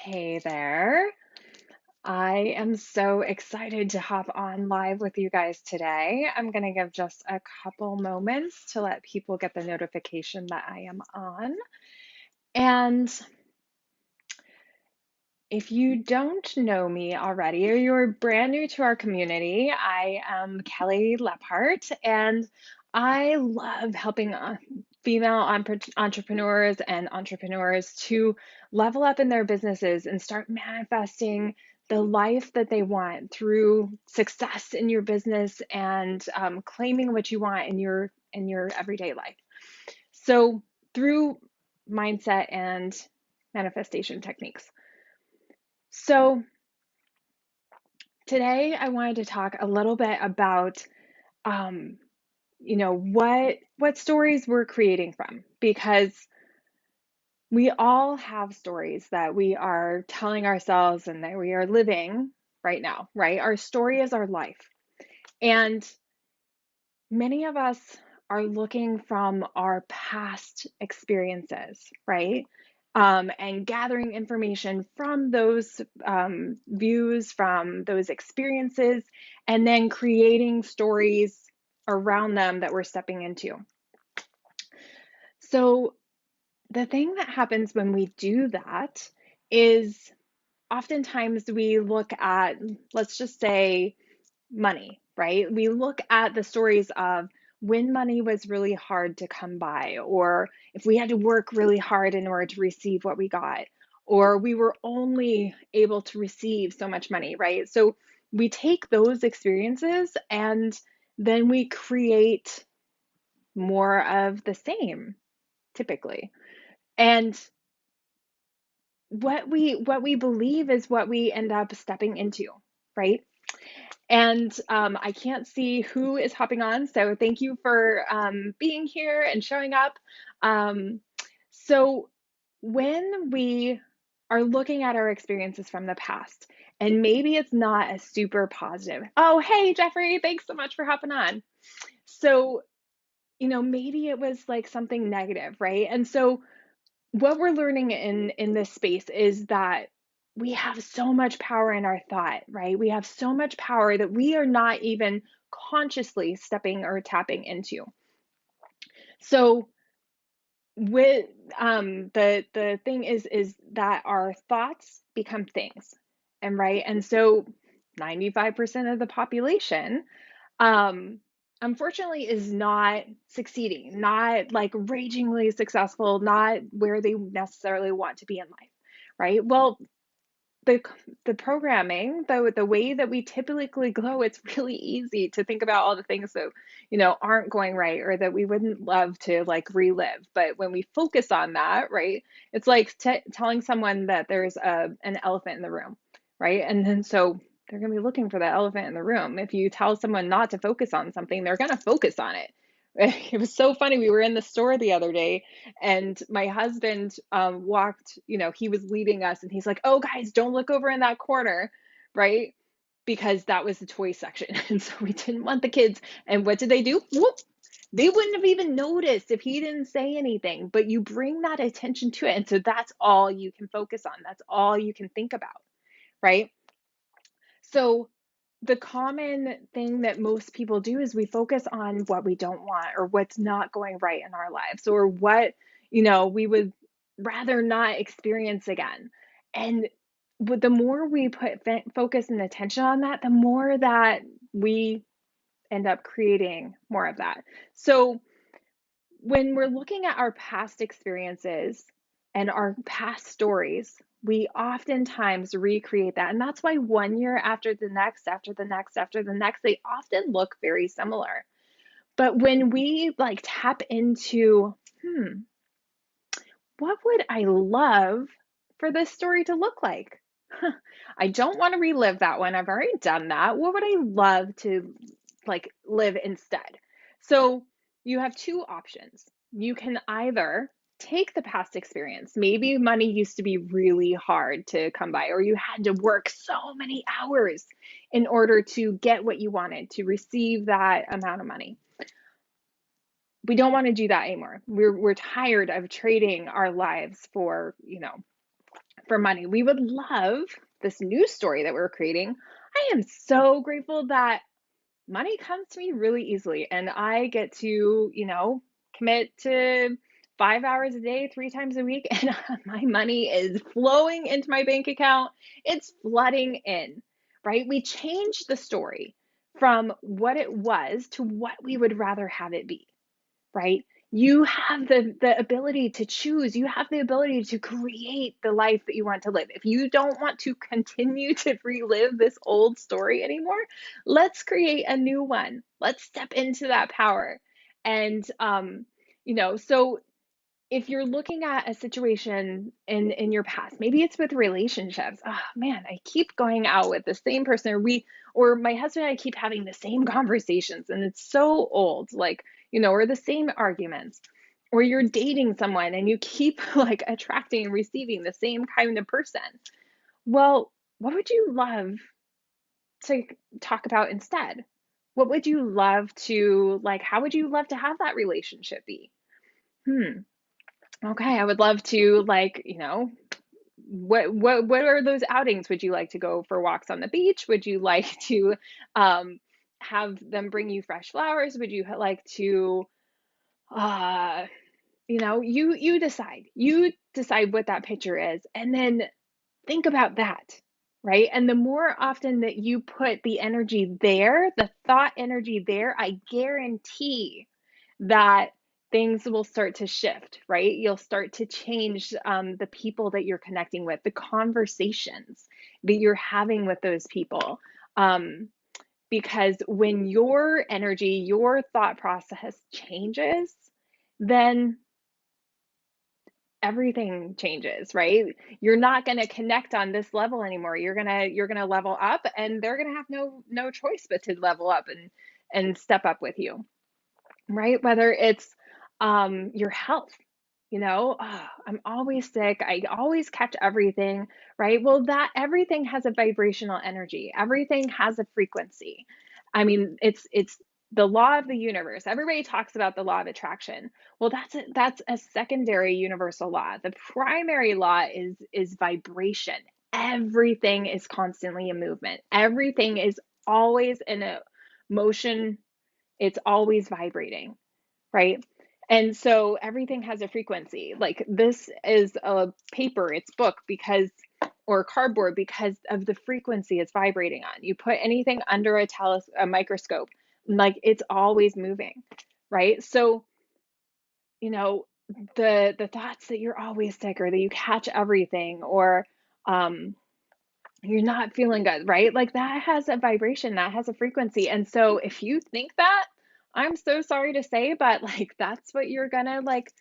Hey there. I am so excited to hop on live with you guys today. I'm going to give just a couple moments to let people get the notification that I am on. And if you don't know me already or you're brand new to our community, I am Kelly Lephart, and I love helping female entrepreneurs and entrepreneurs to level up in their businesses and start manifesting the life that they want through success in your business and claiming what you want in your everyday life. So through mindset and manifestation techniques. So today I wanted to talk a little bit about um, what stories we're creating from, because we all have stories that we are telling ourselves and that we are living right now, right? Our story is our life. And many of us are looking from our past experiences, right? And gathering information from those views, from those experiences, and then creating stories around them that we're stepping into. So, the thing that happens when we do that is oftentimes we look at, let's just say, money, right? We look at the stories of when money was really hard to come by, or if we had to work really hard in order to receive what we got, or we were only able to receive so much money, right? So we take those experiences and then we create more of the same, typically. And what we believe is what we end up stepping into, right? And I can't see who is hopping on, so thank you for being here and showing up. Um, so, when we are looking at our experiences from the past, and maybe it's not a super positive. Oh, hey, Jeffrey, thanks so much for hopping on. So, maybe it was like something negative, right? And so, what we're learning in this space is that we have so much power in our thought, right? We have so much power that we are not even consciously stepping or tapping into. So with the thing is that our thoughts become things, and right, and so 95% of the population um unfortunately is not succeeding, not like ragingly successful, not where they necessarily want to be in life, right? Well, the the programming, the way that we typically glow, it's really easy to think about all the things that aren't going right or that we wouldn't love to like relive. But when we focus on that, right, it's like telling someone that there's an elephant in the room, right? And then so they're going to be looking for the elephant in the room. If you tell someone not to focus on something, they're going to focus on it. It was so funny. We were in the store the other day, and my husband walked, he was leading us, and he's like, "Oh, guys, don't look over in that corner," right? Because that was the toy section. And so we didn't want the kids. And what did they do? Whoop! They wouldn't have even noticed if he didn't say anything, but you bring that attention to it. And so that's all you can focus on. That's all you can think about, right? So the common thing that most people do is we focus on what we don't want or what's not going right in our lives or what, we would rather not experience again. And the more we put focus and attention on that, the more that we end up creating more of that. So when we're looking at our past experiences and our past stories, we oftentimes recreate that. And that's why one year after the next, after the next, after the next, they often look very similar. But when we like tap into, what would I love for this story to look like? I don't want to relive that one. I've already done that. What would I love to like live instead? So you have two options. You can either take the past experience. Maybe money used to be really hard to come by, or you had to work so many hours in order to get what you wanted, to receive that amount of money. We don't want to do that anymore. We're tired of trading our lives for money. We would love this new story that we're creating. I am so grateful that money comes to me really easily and I get to, commit to 5 hours a day, 3 times a week, and my money is flowing into my bank account. It's flooding in, right? We change the story from what it was to what we would rather have it be, right? You have the ability to choose. You have the ability to create the life that you want to live. If you don't want to continue to relive this old story anymore, let's create a new one. Let's step into that power. And so if you're looking at a situation in your past, maybe it's with relationships. Oh man, I keep going out with the same person, or my husband and I keep having the same conversations and it's so old, like, or the same arguments. Or you're dating someone and you keep like attracting and receiving the same kind of person. Well, what would you love to talk about instead? What would you love to like, how would you love to have that relationship be? Hmm. Okay, I would love to like, what are those outings? Would you like to go for walks on the beach? Would you like to um have them bring you fresh flowers? Would you like to uh you decide. You decide what that picture is and then think about that, right? And the more often that you put the energy there, the thought energy there, I guarantee that things will start to shift, right? You'll start to change the people that you're connecting with, the conversations that you're having with those people. Um, because when your energy, your thought process changes, then everything changes, right? You're not going to connect on this level anymore. You're going to level up and they're going to have no choice but to level up and step up with you, right? Whether it's your health, oh, I'm always sick. I always catch everything, right? Well, that everything has a vibrational energy. Everything has a frequency. I mean, it's the law of the universe. Everybody talks about the law of attraction. Well, that's a secondary universal law. The primary law is vibration. Everything is constantly in movement. Everything is always in a motion. It's always vibrating, right? And so everything has a frequency. Like this is a paper, it's book because or cardboard because of the frequency it's vibrating on. You put anything under a microscope, like it's always moving, right? So, you know, the thoughts that you're always sick or that you catch everything or um you're not feeling good, right? Like that has a vibration, that has a frequency. And so if you think that, I'm so sorry to say, but like that's what you're gonna like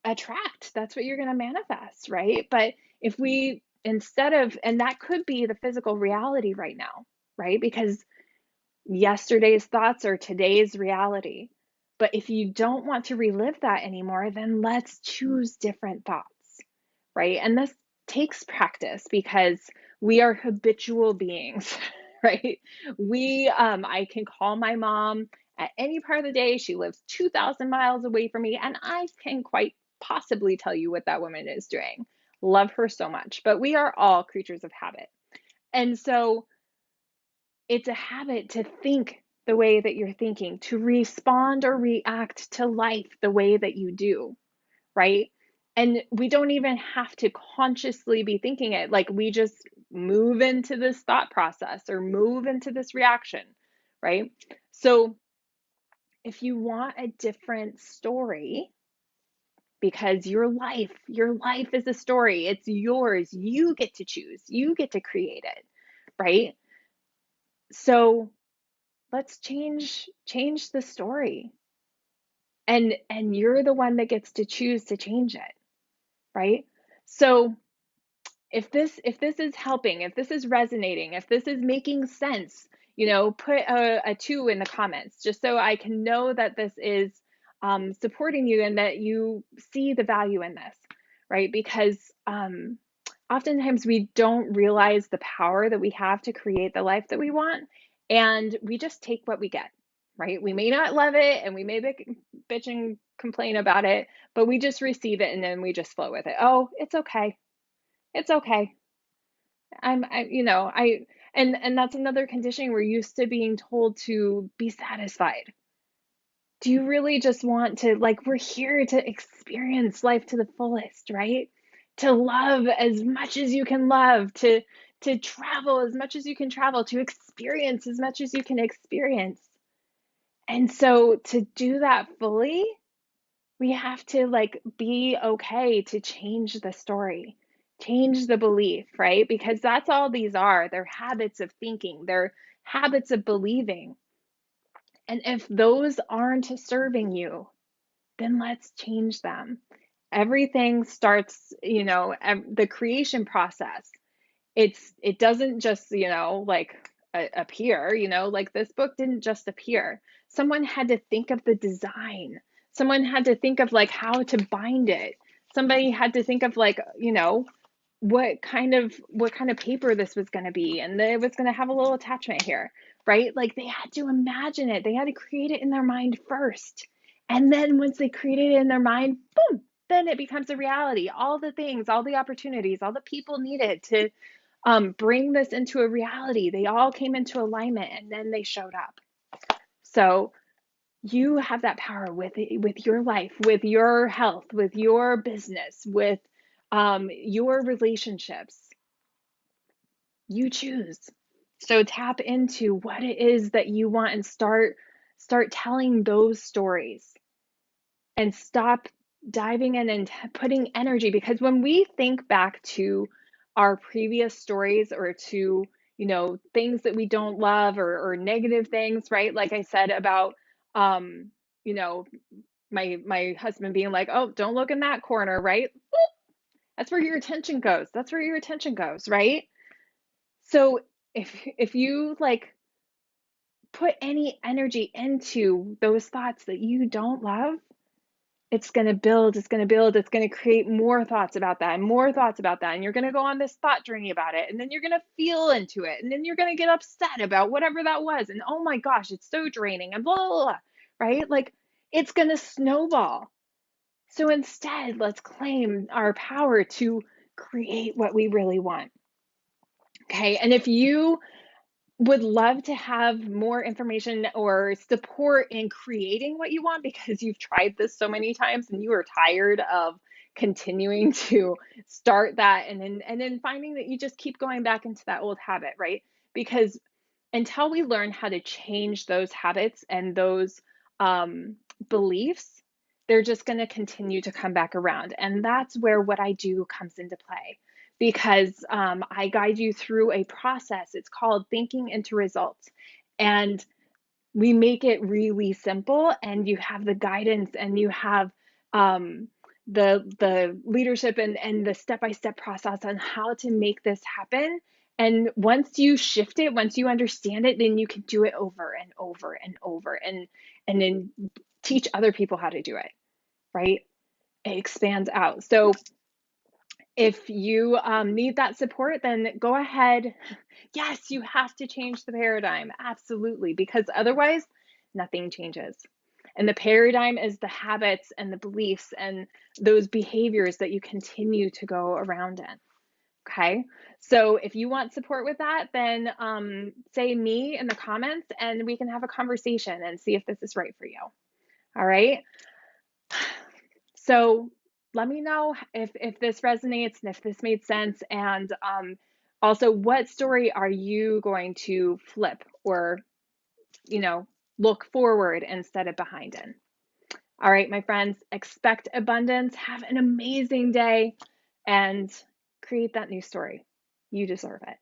attract. That's what you're gonna manifest, right? But if we instead of, and that could be the physical reality right now, right? Because yesterday's thoughts are today's reality. But if you don't want to relive that anymore, then let's choose different thoughts, right? And this takes practice because we are habitual beings, right? I can call my mom at any part of the day. She lives 2,000 miles away from me, and I can quite possibly tell you what that woman is doing. Love her so much, but we are all creatures of habit. And so it's a habit to think the way that you're thinking, to respond or react to life the way that you do, right? And we don't even have to consciously be thinking it. Like we just move into this thought process or move into this reaction, right? So if you want a different story, because your life is a story, it's yours, you get to choose, you get to create it, right? So let's change the story. And you're the one that gets to choose to change it, right? So if this is helping, if this is resonating, if this is making sense, put a two in the comments just so I can know that this is supporting you and that you see the value in this, right? Because oftentimes we don't realize the power that we have to create the life that we want, and we just take what we get, right? We may not love it and we may bitch and complain about it, but we just receive it and then we just flow with it. Oh, it's okay. It's okay. And that's another conditioning. We're used to being told to be satisfied. Do you really just want to, like, we're here to experience life to the fullest, right? To love as much as you can love, to travel as much as you can travel, to experience as much as you can experience. And so to do that fully, we have to like be okay to change the story, change the belief, right? Because that's all these are. They're habits of thinking, they're habits of believing. And if those aren't serving you, then let's change them. Everything starts, the creation process. It doesn't just, like appear, like this book didn't just appear. Someone had to think of the design. Someone had to think of like how to bind it. Somebody had to think of like, what kind of paper this was going to be, and it was going to have a little attachment here, right? Like they had to imagine it. They had to create it in their mind first. And then once they created it in their mind, boom, then it becomes a reality. All the things, all the opportunities, all the people needed to bring this into a reality, they all came into alignment and then they showed up. So you have that power with your life, with your health, with your business, with your relationships. You choose. So tap into what it is that you want and start telling those stories, and stop diving in and putting energy, because when we think back to our previous stories, or to things that we don't love, or negative things, right? Like I said about um you know my husband being like, oh, don't look in that corner, right? That's where your attention goes. That's where your attention goes, right? So if you like put any energy into those thoughts that you don't love, it's going to build, it's going to build, it's going to create more thoughts about that and more thoughts about that. And you're going to go on this thought journey about it. And then you're going to feel into it. And then you're going to get upset about whatever that was. And oh my gosh, it's so draining and blah, blah, blah, right? Like it's going to snowball. So instead, let's claim our power to create what we really want. Okay. And if you would love to have more information or support in creating what you want, because you've tried this so many times and you are tired of continuing to start that, and then finding that you just keep going back into that old habit, right? Because until we learn how to change those habits and those beliefs, they're just going to continue to come back around. And that's where what I do comes into play, because I guide you through a process. It's called Thinking into Results. And we make it really simple, and you have the guidance, and you have the leadership, and the step-by-step process on how to make this happen. And once you shift it, once you understand it, then you can do it over and over and over, and then teach other people how to do it, right? It expands out. So if you need that support, then go ahead. Yes, you have to change the paradigm. Absolutely. Because otherwise, nothing changes. And the paradigm is the habits and the beliefs and those behaviors that you continue to go around in. Okay. So if you want support with that, then say me in the comments, and we can have a conversation and see if this is right for you. All right. So let me know if this resonates and if this made sense. And also, what story are you going to flip, or, look forward instead of behind in? All right, my friends, expect abundance. Have an amazing day and create that new story. You deserve it.